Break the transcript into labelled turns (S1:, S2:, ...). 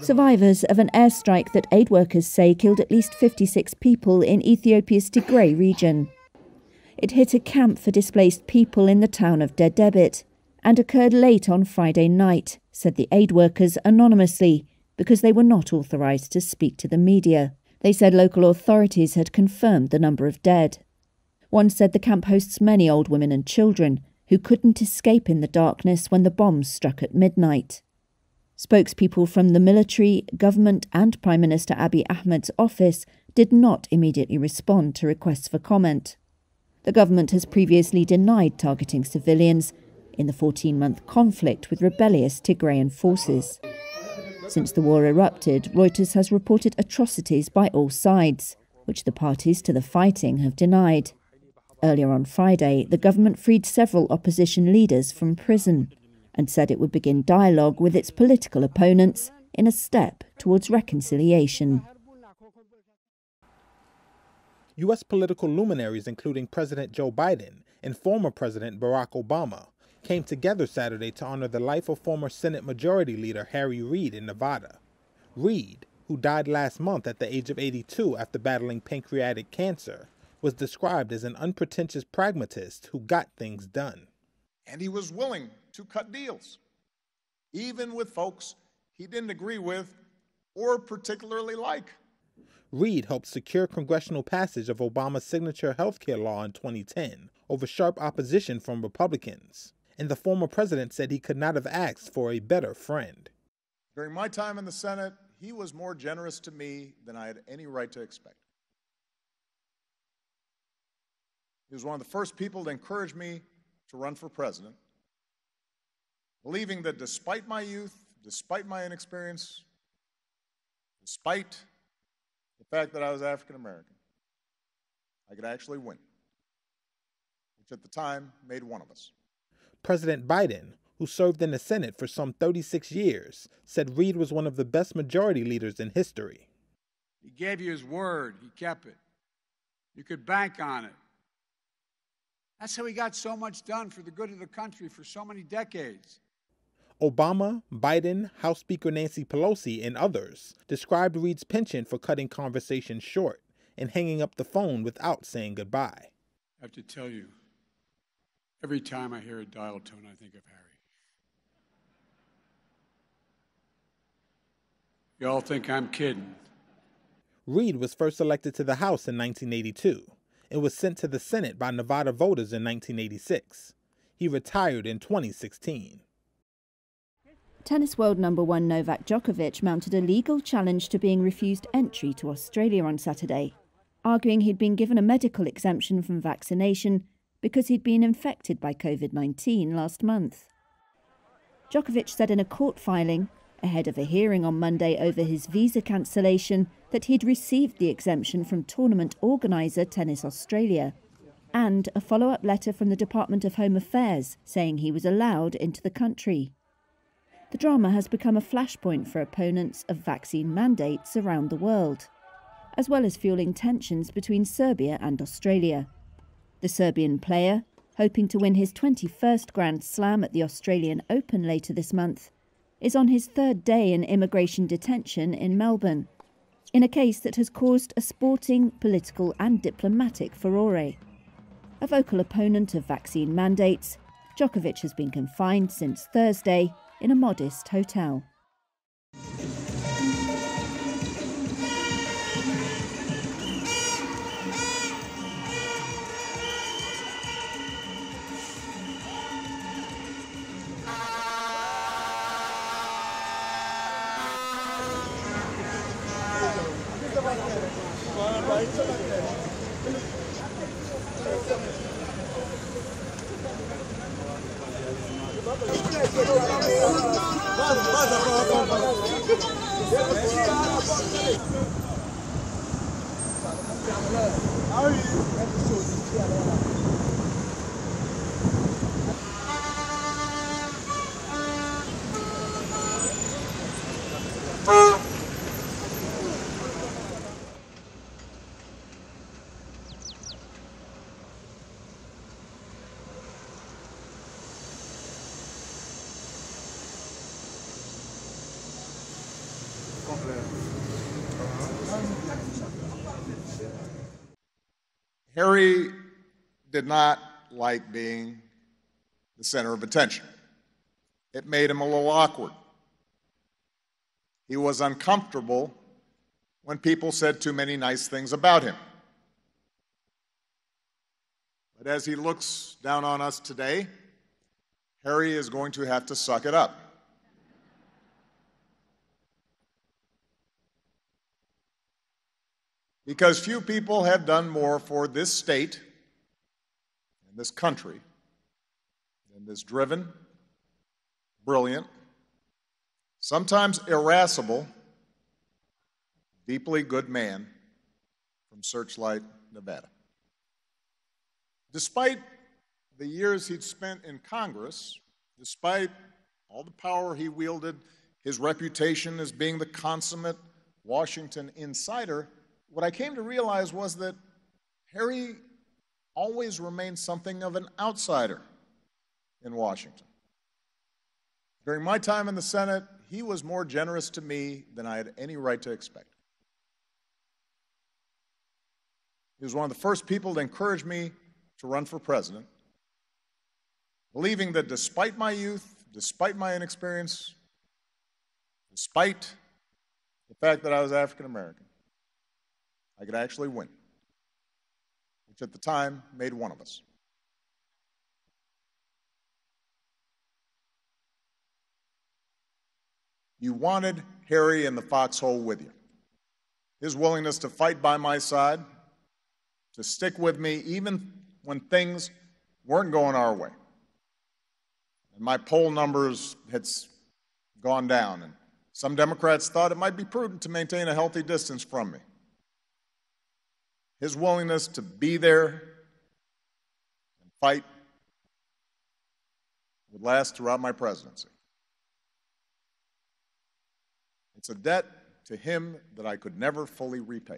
S1: Survivors of an airstrike that aid workers say killed at least 56 people in Ethiopia's Tigray region. It hit a camp for displaced people in the town of Dedebit and occurred late on Friday night, said the aid workers anonymously, because they were not authorised to speak to the media. They said local authorities had confirmed the number of dead. One said the camp hosts many old women and children who couldn't escape in the darkness when the bombs struck at midnight. Spokespeople from the military, government and Prime Minister Abiy Ahmed's office did not immediately respond to requests for comment. The government has previously denied targeting civilians in the 14-month conflict with rebellious Tigrayan forces. Since the war erupted, Reuters has reported atrocities by all sides, which the parties to the fighting have denied. Earlier on Friday, the government freed several opposition leaders from prison and said it would begin dialogue with its political opponents in a step towards reconciliation.
S2: U.S. political luminaries, including President Joe Biden and former President Barack Obama, came together Saturday to honor the life of former Senate Majority Leader Harry Reid in Nevada. Reid, who died last month at the age of 82 after battling pancreatic cancer, was described as an unpretentious pragmatist who got things done.
S3: And he was willing to cut deals, even with folks he didn't agree with or particularly like.
S2: Reid helped secure congressional passage of Obama's signature health care law in 2010 over sharp opposition from Republicans, and the former president said he could not have asked for a better friend.
S3: During my time in the Senate, he was more generous to me than I had any right to expect. He was one of the first people to encourage me to run for president, believing that despite my youth, despite my inexperience, despite the fact that I was African American, I could actually win, which at the time made one of us.
S2: President Biden, who served in the Senate for some 36 years, said Reid was one of the best majority leaders in history.
S4: He gave you his word. He kept it. You could bank on it. That's how he got so much done for the good of the country for so many decades.
S2: Obama, Biden, House Speaker Nancy Pelosi, and others described Reid's penchant for cutting conversations short and hanging up the phone without saying goodbye.
S4: I have to tell you, every time I hear a dial tone, I think of Harry. Y'all think I'm kidding.
S2: Reid was first elected to the House in 1982 and was sent to the Senate by Nevada voters in 1986. He retired in 2016.
S1: Tennis world number one Novak Djokovic mounted a legal challenge to being refused entry to Australia on Saturday, arguing he'd been given a medical exemption from vaccination because he'd been infected by COVID-19 last month. Djokovic said in a court filing, ahead of a hearing on Monday over his visa cancellation, that he'd received the exemption from tournament organiser Tennis Australia, and a follow-up letter from the Department of Home Affairs saying he was allowed into the country. The drama has become a flashpoint for opponents of vaccine mandates around the world, as well as fueling tensions between Serbia and Australia. The Serbian player, hoping to win his 21st Grand Slam at the Australian Open later this month, is on his third day in immigration detention in Melbourne, in a case that has caused a sporting, political and diplomatic furore. A vocal opponent of vaccine mandates, Djokovic has been confined since Thursday in a modest hotel.
S3: Harry did not like being the center of attention. It made him a little awkward. He was uncomfortable when people said too many nice things about him. But as he looks down on us today, Harry is going to have to suck it up. Because few people have done more for this state and this country than this driven, brilliant, sometimes irascible, deeply good man from Searchlight, Nevada. Despite the years he'd spent in Congress, despite all the power he wielded, his reputation as being the consummate Washington insider, what I came to realize was that Harry always remained something of an outsider in Washington. During my time in the Senate, he was more generous to me than I had any right to expect. He was one of the first people to encourage me to run for president, believing that despite my youth, despite my inexperience, despite the fact that I was African American, I could actually win, which at the time made one of us. You wanted Harry in the foxhole with you. His willingness to fight by my side, to stick with me even when things weren't going our way. And my poll numbers had gone down, and some Democrats thought it might be prudent to maintain a healthy distance from me. His willingness to be there and fight would last throughout my presidency. It's a debt to him that I could never fully repay.